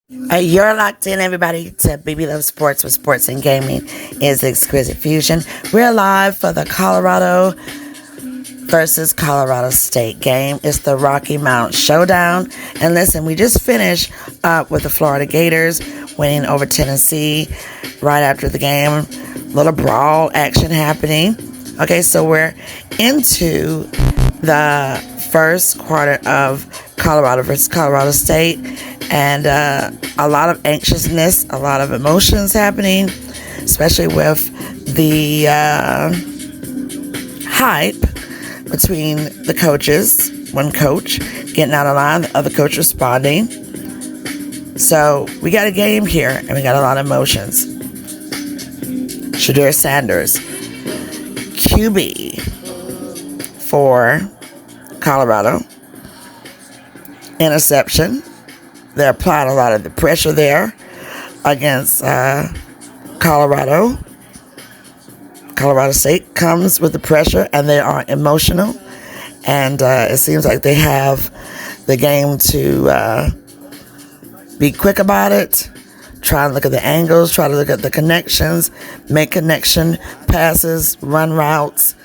You're locked in, everybody, to BB Love Sports, with sports and gaming is exquisite fusion. We're live for the Colorado versus Colorado State game. It's the Rocky Mount Showdown. And listen, we just finished up with the Florida Gators winning over Tennessee right after the game. Little brawl action happening. Okay, so we're into the first quarter of Colorado versus Colorado State, and a lot of anxiousness, a lot of emotions happening, especially with the hype between the coaches. One coach getting out of line, the other coach responding. So we got a game here, and we got a lot of emotions. Shedeur Sanders, QB for Colorado. Interception. They're applying a lot of the pressure there against Colorado. Colorado State comes with the pressure, and they are emotional. And it seems like they have the game to be quick about it. Try and look at the angles, try to look at the connections, make connection passes, run routes.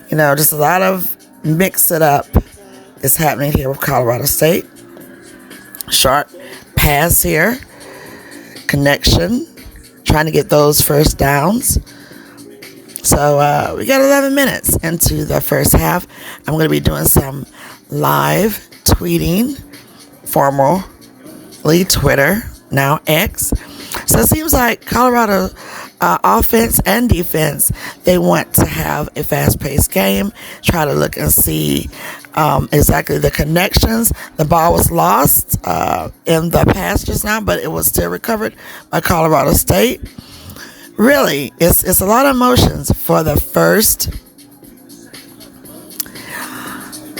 You know, just a lot of mix it up is happening here with Colorado State. Sharp pass here, connection, trying to get those first downs. So we got 11 minutes into the first half. I'm going to be doing some live tweeting, formerly Twitter, now X. So it seems like Colorado offense and defense, they want to have a fast-paced game, try to look and see exactly the connections. The ball was lost in the pass just now, but it was still recovered by Colorado State. Really, it's a lot of emotions for the first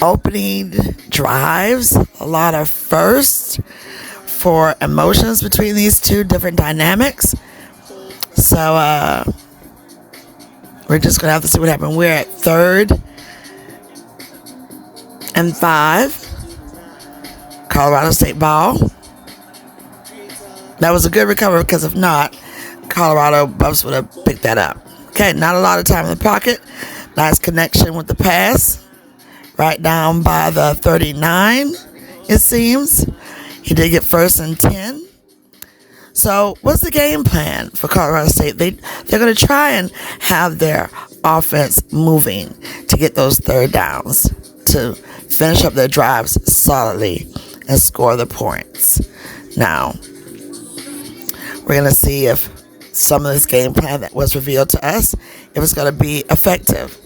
opening drives, a lot of firsts for emotions between these two different dynamics. So we're just going to have to see what happens. We're at 3rd and 5. Colorado State ball. That was a good recovery, because if not, Colorado Buffs would have picked that up. Okay, not a lot of time in the pocket. Nice connection with the pass. Right down by the 39, it seems. He did get 1st and 10. So what's the game plan for Colorado State? They're going to try and have their offense moving to get those third downs, to finish up their drives solidly and score the points. Now, we're going to see if some of this game plan that was revealed to us, if it's going to be effective.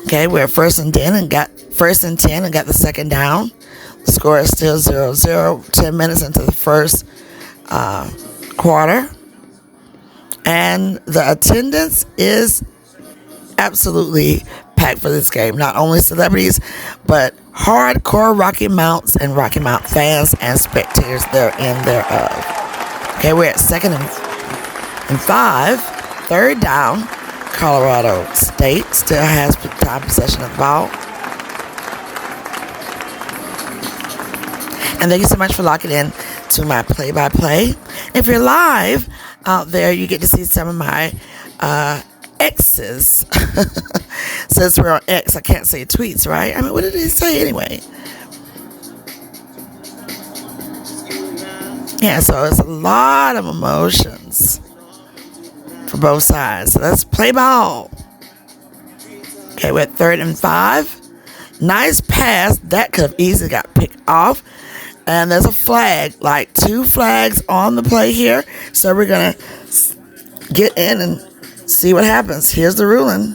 Okay, we're at 1st and 10 and got the second down. The score is still 0-0, 10 minutes into the first quarter. And the attendance is absolutely packed for this game. Not only celebrities, but hardcore Rocky Mounts and Rocky Mount fans and spectators therein thereof. Okay, we're at 2nd and 5. 3rd down. Colorado State still has time possession of the ball. And thank you so much for locking in to my play-by-play. If you're live out there, you get to see some of my X's. Since we're on X, I can't say tweets, right? I mean, what did he say anyway? Yeah, so it's a lot of emotions for both sides. So let's play ball. Okay, we're at 3rd and 5. Nice pass. That could have easily got picked off. And there's a flag, like 2 flags on the play here. So we're going to get in and see what happens. Here's the ruling.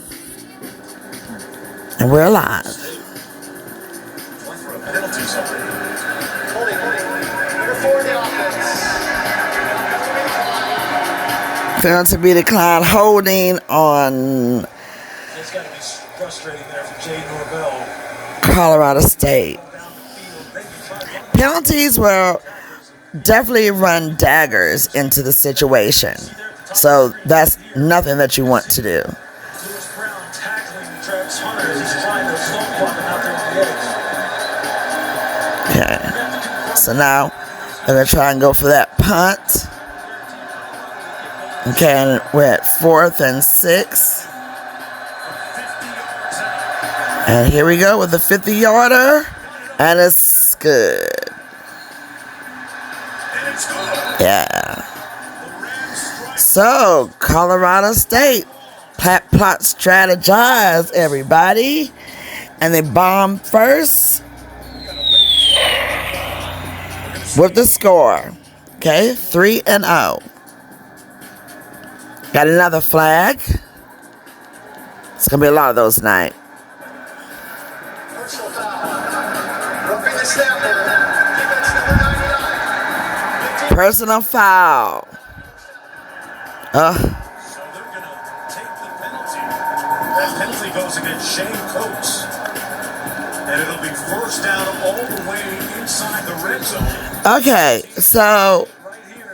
And we're live. Penalty be declined, holding on It's got to be frustrating there for Jay Norvell. Colorado State. Penalties will definitely run daggers into the situation. So that's nothing that you want to do. Okay. So now They're going to try and go for that punt. Okay, and we're at 4th and 6. And here we go with the 50-yarder. And it's good. Yeah. So, Colorado State plot strategize, everybody. And they bomb first with the score. Okay, 3-0. Got another flag. It's going to be a lot of those tonight. Personal foul. So they're going to take the penalty. That penalty goes against Shane Coates. And it'll be first down all the way inside the red zone. Okay, so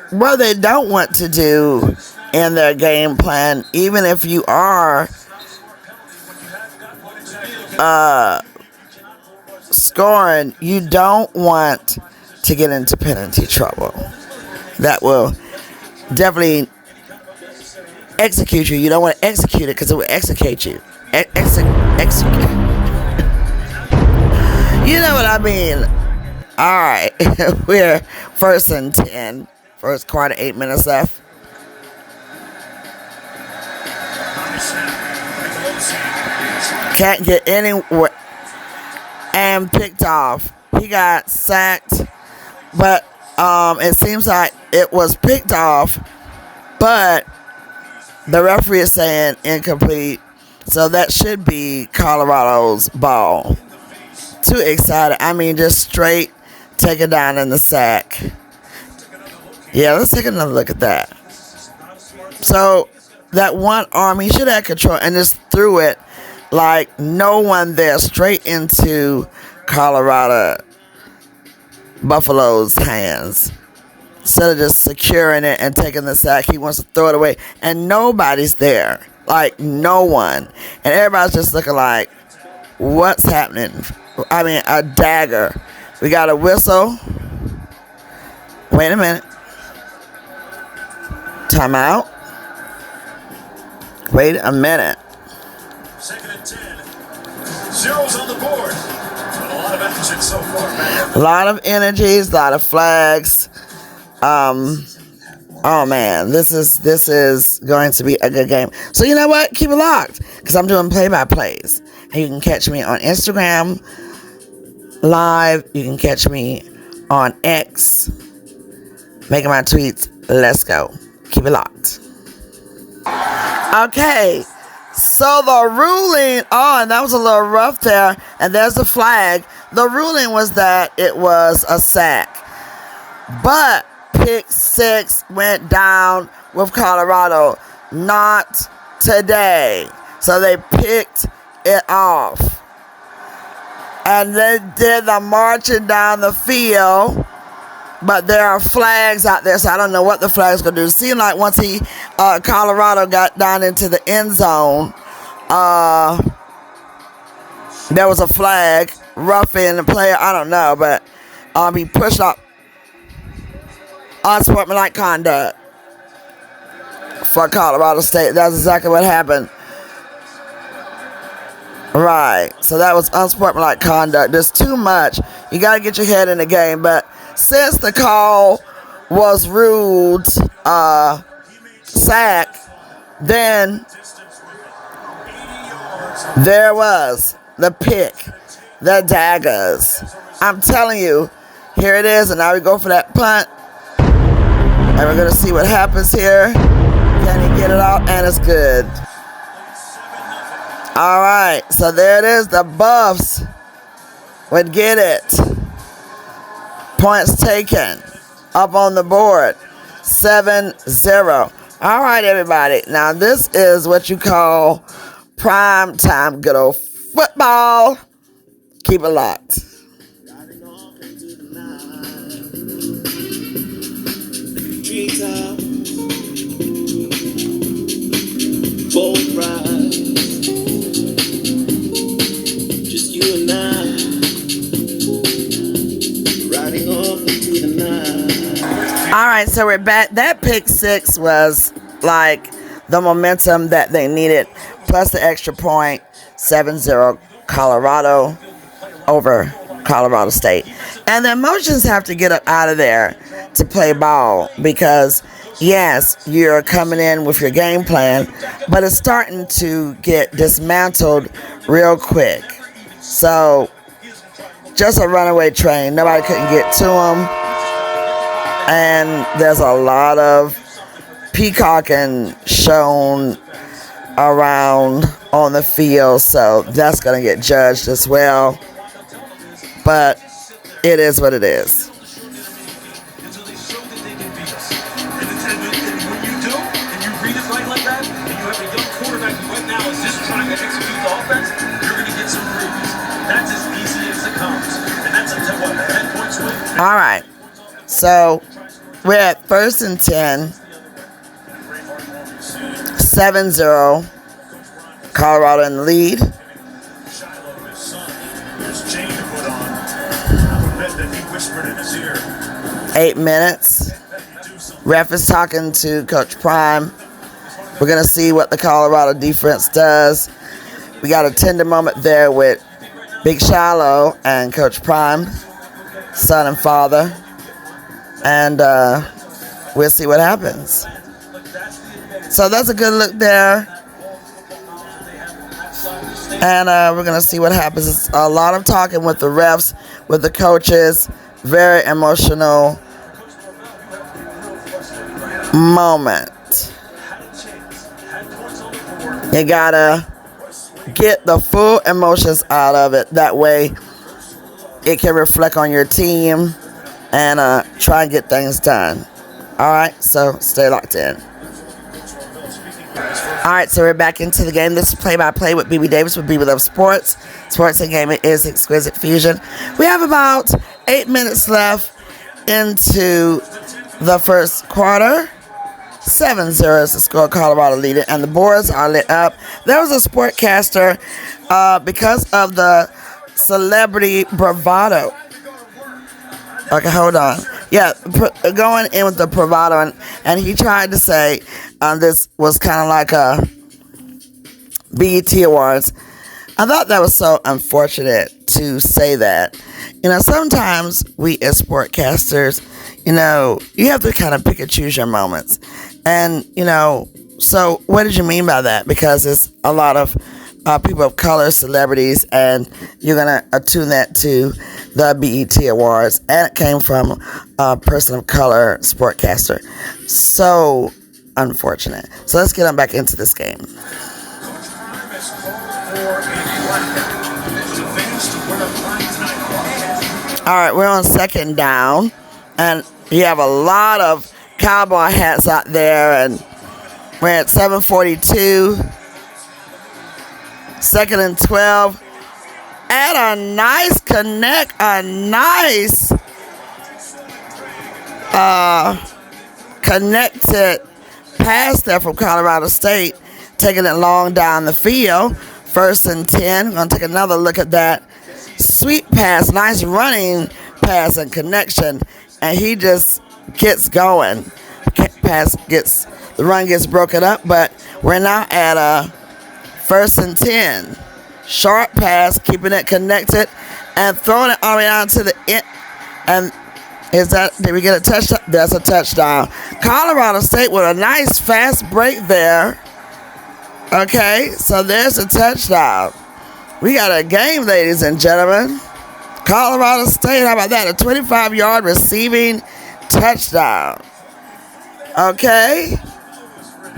what they don't want to do in their game plan, even if you are scoring, you don't want to get into penalty trouble. That will definitely execute you. You don't want to execute it because it will execute you. Execute. You know what I mean. All right. We're 1st and 10. First quarter, 8 minutes left. Can't get anywhere. And picked off. He got sacked. But it seems like it was picked off. But the referee is saying incomplete. So that should be Colorado's ball. Too excited. I mean, just straight take it down in the sack. Yeah, let's take another look at that. So that one arm, he should have control and just threw it like no one there, straight into Colorado Buffalo's hands. Instead of just securing it and taking the sack, he wants to throw it away. And nobody's there. Like, no one. And everybody's just looking like, what's happening? I mean, a dagger. We got a whistle. Wait a minute. Timeout. Wait a minute. 2nd and 10. Zeros on the board. A lot of action so far, man. A lot of energies, a lot of flags. Oh man, this is going to be a good game. So you know what? Keep it locked because I'm doing play-by-plays. And you can catch me on Instagram Live. You can catch me on X. Making my tweets. Let's go. Keep it locked. Okay. So the ruling, and that was a little rough there. And there's the flag. The ruling was that it was a sack. But pick 6 went down with Colorado. Not today. So they picked it off. And they did the marching down the field. But there are flags out there, so I don't know what the flag's going to do. It seemed like once Colorado got down into the end zone, there was a flag roughing the player. I don't know, but he pushed up unsportsmanlike conduct for Colorado State. That's exactly what happened. Right. So that was unsportsmanlike conduct. There's too much. You got to get your head in the game. But since the call was ruled sack, then there was the pick, the daggers. I'm telling you, here it is. And now we go for that punt. And we're going to see what happens here. Can he get it out? And it's good. All right. So there it is. The Buffs would get it. Points taken. Up on the board. 7-0. All right, everybody. Now, this is what you call prime time good old football. Keep it locked. Treetop, boat ride, just you and I, riding off into the night. All right, so we're back. That pick six was like the momentum that they needed, plus the extra point, 7-0 Colorado over Colorado State. And the emotions have to get up out of there to play ball because, yes, you're coming in with your game plan, but it's starting to get dismantled real quick. So, just a runaway train. Nobody couldn't get to them. And there's a lot of peacocking shown around on the field, so that's going to get judged as well. But it is what it is. Until they show that they can beat us. And when you do, and you read it right like that, and you have a young quarterback who right now is just trying to execute the offense, you're going to get some previews. That's as easy as it comes. And that's a 10 point swing. All right. So we're at 1st and 10. 7-0. Colorado in the lead. 8 minutes. Ref is talking to Coach Prime. We're going to see what the Colorado defense does. We got a tender moment there with Big Shiloh and Coach Prime, son and father. And we'll see what happens. So that's a good look there. And we're going to see what happens. It's a lot of talking with the refs, with the coaches. Very emotional moment. You got to get the full emotions out of it. That way it can reflect on your team and try and get things done. All right, so stay locked in. All right, so we're back into the game. This is play-by-play with BB Davis with BB Love Sports. Sports and gaming is exquisite fusion. We have about 8 minutes left into the first quarter. 7-0 is the score. Colorado leading, and the boards are lit up. There was a Sportscaster because of the celebrity bravado. Okay, hold on. Yeah, going in with the bravado, and he tried to say this was kind of like a BET Awards. I thought that was so unfortunate to say that. You know, sometimes we as sportcasters, you know, you have to kind of pick and choose your moments. And, you know, so what did you mean by that? Because it's a lot of people of color, celebrities, and you're going to attune that to the BET Awards. And it came from a person of color sportcaster. So unfortunate. So let's get on back into this game. All right, we're on second down, and you have a lot of cowboy hats out there, and we're at 7:42. 2nd and 12. At a nice connect, a nice connected pass there from Colorado State, taking it long down the field. 1st and 10. We're going to take another look at that. Sweet pass, nice running pass and connection, and he just gets going. The run gets broken up, but we're now at a 1st and 10. Short pass, keeping it connected, and throwing it all the way down to the end. And did we get a touchdown? That's a touchdown. Colorado State with a nice fast break there. Okay, so there's a touchdown. We got a game, ladies and gentlemen. Colorado State, how about that? A 25-yard receiving touchdown. Okay.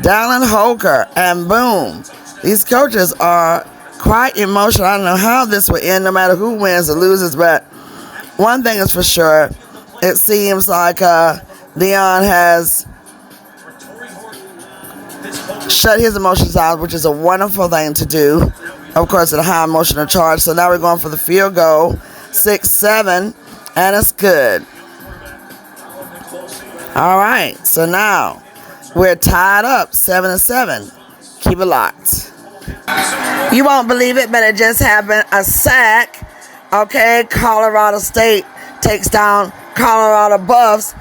Dallin Holker, and boom. These coaches are quite emotional. I don't know how this will end, no matter who wins or loses, but one thing is for sure. It seems like Leon has shut his emotions out, which is a wonderful thing to do. Of course, at a high emotional charge. So now we're going for the field goal. 6-7, and it's good. All right, so now we're tied up 7-7. Keep it locked. You won't believe it, but it just happened. A sack. Okay, Colorado State takes down Colorado Buffs,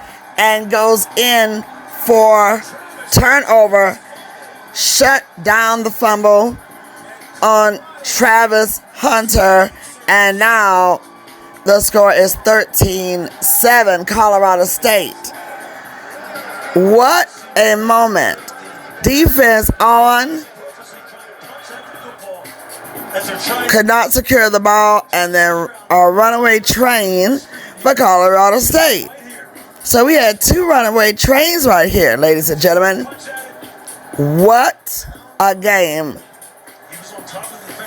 and goes in for turnover, shut down the fumble on Travis Hunter, and now the score is 13-7 Colorado State. What a moment. Defense on, could not secure the ball, and then a runaway train for Colorado State. So we had two runaway trains right here, ladies and gentlemen. What a game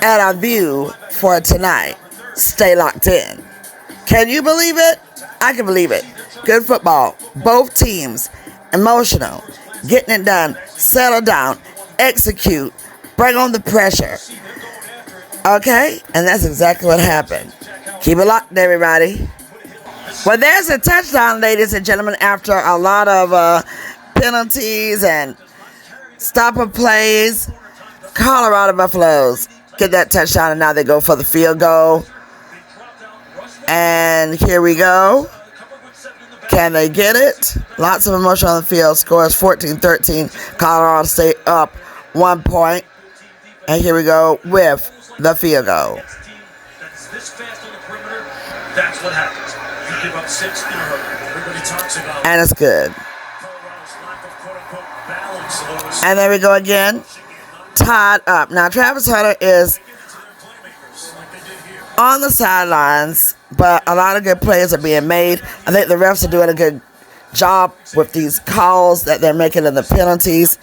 and a view for tonight. Stay locked in. Can you believe it? I can believe it. Good football. Both teams. Emotional. Getting it done. Settle down. Execute. Bring on the pressure. Okay? And that's exactly what happened. Keep it locked, everybody. Well, there's a touchdown, ladies and gentlemen, after a lot of penalties and stopper plays. Colorado Buffaloes get that touchdown, and now they go for the field goal. And here we go. Can they get it? Lots of emotion on the field. Scores 14-13. Colorado State up 1 point. And here we go with the field goal. That's what happens. You give up 6 in a hurry. Everybody talks about And it's good. Colorado's lack of quote-unquote balance. And there we go again. Tied up. Now, Travis Hunter is on the sidelines, but a lot of good plays are being made. I think the refs are doing a good job with these calls that they're making in the penalties.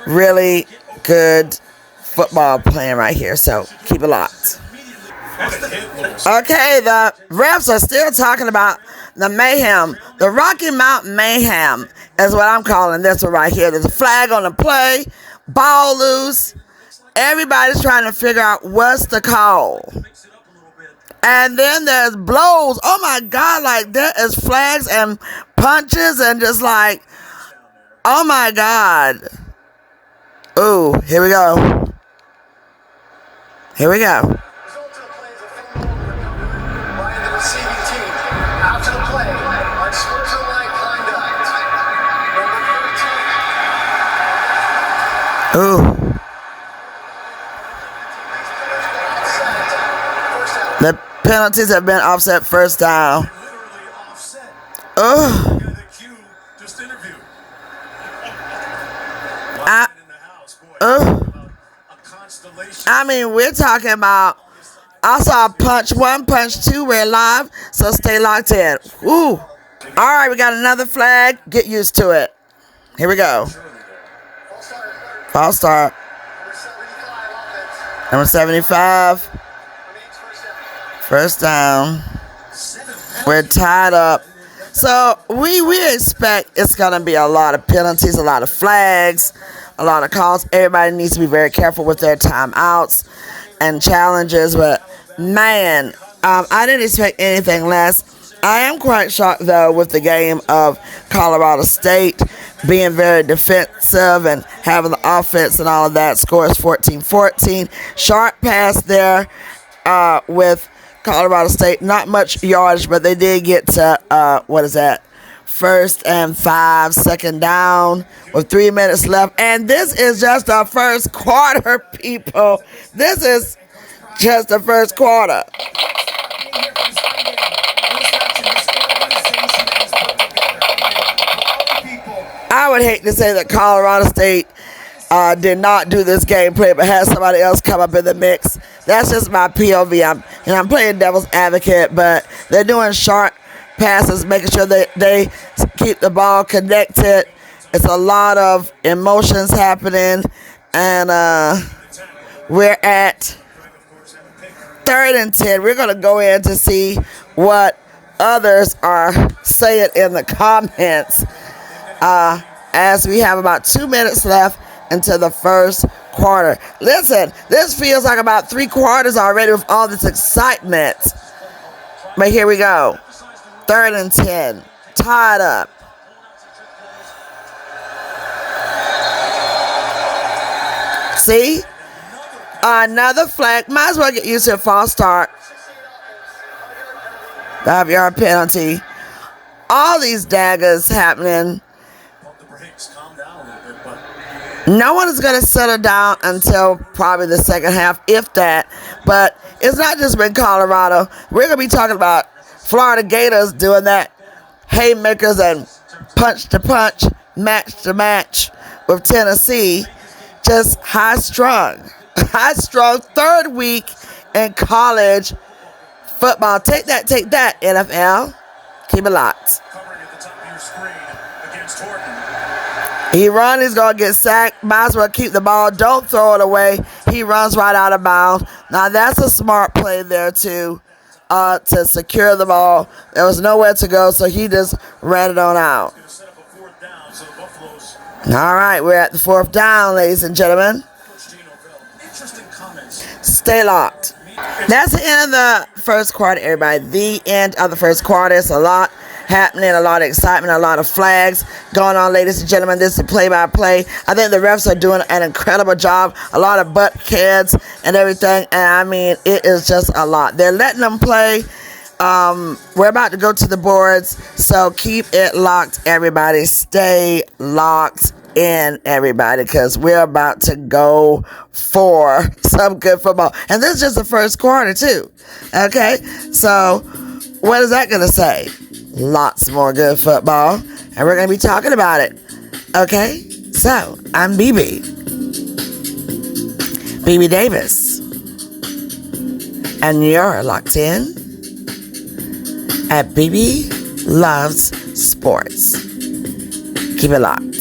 Really good football playing right here, so keep it locked. Okay, the refs are still talking about the mayhem. The Rocky Mountain Mayhem is what I'm calling this one right here. There's a flag on the play, ball loose. Everybody's trying to figure out what's the call. And then there's blows. Oh my God, like there is flags and punches and just like, oh my God. Ooh, here we go. Here we go. Ooh. The penalties have been offset first down. Oh. I mean, we're talking about, I saw punch 1, punch 2, we're live, so stay locked in. Ooh. All right, we got another flag. Get used to it. Here we go. False start. Number 75. First down. We're tied up. So we expect it's going to be a lot of penalties, a lot of flags, a lot of calls. Everybody needs to be very careful with their timeouts and challenges. But, man, I didn't expect anything less. I am quite shocked, though, with the game of Colorado State being very defensive and having the offense and all of that. Score is 14-14. Sharp pass there with Colorado State. Not much yardage, but they did get to, what is that? 1st and 5, second down with 3 minutes left. And this is just the first quarter, people. This is just the first quarter. I would hate to say that Colorado State did not do this gameplay, but had somebody else come up in the mix. That's just my POV. I'm playing devil's advocate, but they're doing sharp passes, making sure that they keep the ball connected. It's a lot of emotions happening, and we're at 3rd and 10. We're going to go in to see what others are saying in the comments. As we have about 2 minutes left into the first quarter. Listen, this feels like about 3 quarters already with all this excitement. But here we go. 3rd and 10. Tied up. See? Another flag. Might as well get used to a false start. 5-yard penalty. all these daggers happening. Pump the brakes, calm down a little bit, but No one is going to settle down until probably the second half, if that. But it's not just been Colorado. We're going to be talking about Florida Gators doing that haymakers and punch to punch, match to match with Tennessee. Just high strung third week in college football. Take that, NFL. Keep it locked. covering at the top of your screen against Horton. He runs, he's going to get sacked. Might as well keep the ball. Don't throw it away. He runs right out of bounds. Now, that's a smart play there, too, to secure the ball. There was nowhere to go, so he just ran it on out. Going to set up a fourth down, so the Buffaloes. All right, we're at the fourth down, ladies and gentlemen. Coach Gino Bell. Interesting comments. Stay locked. That's the end of the first quarter, everybody. The end of the first quarter. It's a lot happening, a lot of excitement, a lot of flags going on, ladies and gentlemen. This is play-by-play. I think the refs are doing an incredible job. A lot of butt kids and everything. And, I mean, it is just a lot. They're letting them play. We're about to go to the boards, so keep it locked, everybody. Stay locked in, everybody, because we're about to go for some good football. And this is just the first quarter, too. Okay? So, what is that going to say? Lots more good football, and we're going to be talking about it. Okay? So, I'm BEBE. BEBE Davis. And you're locked in at BEBE Loves Sports. Keep it locked.